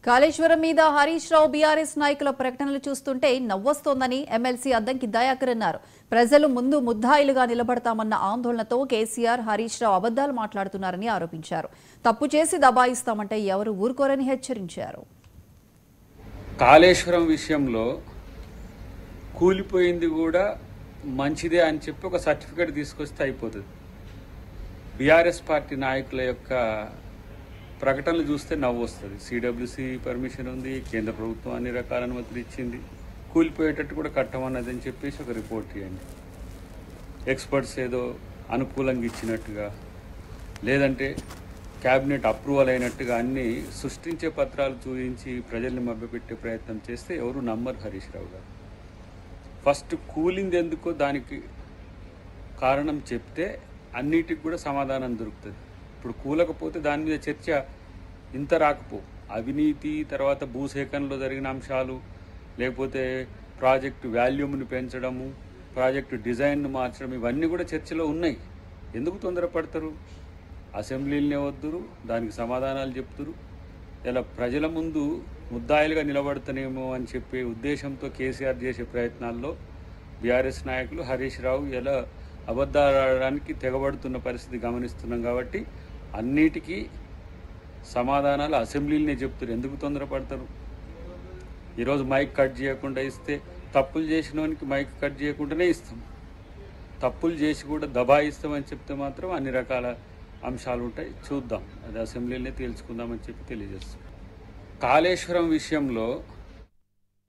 కాళేశ్వరం మీద హరీష్ రావు బీఆర్ఎస్ నాయకుల ప్రకటనలు చూస్తుంటే నవ్వొస్తోందని ఎమ్మెల్సీ అద్దంకి దయాకర్ అన్నారు. ప్రజలు ముందు ముద్దాయిలుగా నిలబడతామన్న ఆందోళనతో కేసీఆర్ హరీష్ రావు అబద్దాలు మాట్లాడుతున్నారని ఆరోపించారు. తప్పు చేసి దబాయిస్తామంటే ఎవరు ఊరుకోరని హెచ్చరించారు. కాళేశ్వరం విషయంలో కూలిపోయింది కూడా మంచిదే అని చెప్పి ఒక సర్టిఫికేట్ తీసుకొస్తే అయిపోతుంది. బీఆర్ఎస్ పార్టీ నాయకుల యొక్క ప్రకటనలు చూస్తే నవ్వు వస్తుంది. సిడబ్ల్యూసి పర్మిషన్ ఉంది, కేంద్ర ప్రభుత్వం అన్ని రకాల అనుమతులు ఇచ్చింది, కూలిపోయేటట్టు కూడా కట్టమన్నది అని చెప్పేసి ఒక రిపోర్ట్ ఇవ్వండి. ఎక్స్పర్ట్స్ ఏదో అనుకూలంగా ఇచ్చినట్టుగా, లేదంటే క్యాబినెట్ అప్రూవల్ అయినట్టుగా అన్నీ సృష్టించే పత్రాలు చూపించి ప్రజల్ని మభ్యపెట్టే ప్రయత్నం చేస్తే ఎవరు నమ్మరు హరీష్ రావు గారు. ఫస్ట్ కూలింది ఎందుకో దానికి కారణం చెప్తే అన్నిటికి కూడా సమాధానం దొరుకుతుంది. ఇప్పుడు కూలకపోతే దాని మీద చర్చ ఇంత రాకపో. అవినీతి, తర్వాత భూసేకరణలో జరిగిన అంశాలు, లేకపోతే ప్రాజెక్టు వాల్యూమ్ని పెంచడము, ప్రాజెక్టు డిజైన్ను మార్చడం, ఇవన్నీ కూడా చర్చలో ఉన్నాయి. ఎందుకు తొందరపడతారు? అసెంబ్లీలనే వద్దురు, దానికి సమాధానాలు చెప్తురు. ఇలా ప్రజల ముందు ముద్దాయిలుగా నిలబడతానేమో అని చెప్పే ఉద్దేశంతో కేసీఆర్ చేసే ప్రయత్నాల్లో బీఆర్ఎస్ నాయకులు హరీష్ రావు ఎలా అబద్ధాలు ఆడడానికి తెగబడుతున్న పరిస్థితి గమనిస్తున్నాం. కాబట్టి అన్నిటికీ సమాధానాలు అసెంబ్లీలనే చెప్తారు. ఎందుకు తొందరపడతారు? ఈరోజు మైక్ కట్ చేయకుండా ఇస్తే, తప్పులు చేసినోనికి మైక్ కట్ చేయకుండానే ఇస్తాం. తప్పులు చేసి కూడా దబాయిస్తామని చెప్తే మాత్రం అన్ని రకాల అంశాలు ఉంటాయి. చూద్దాం, అది అసెంబ్లీలోనే తేల్చుకుందామని చెప్పి తెలియజేస్తాం. కాళేశ్వరం విషయంలో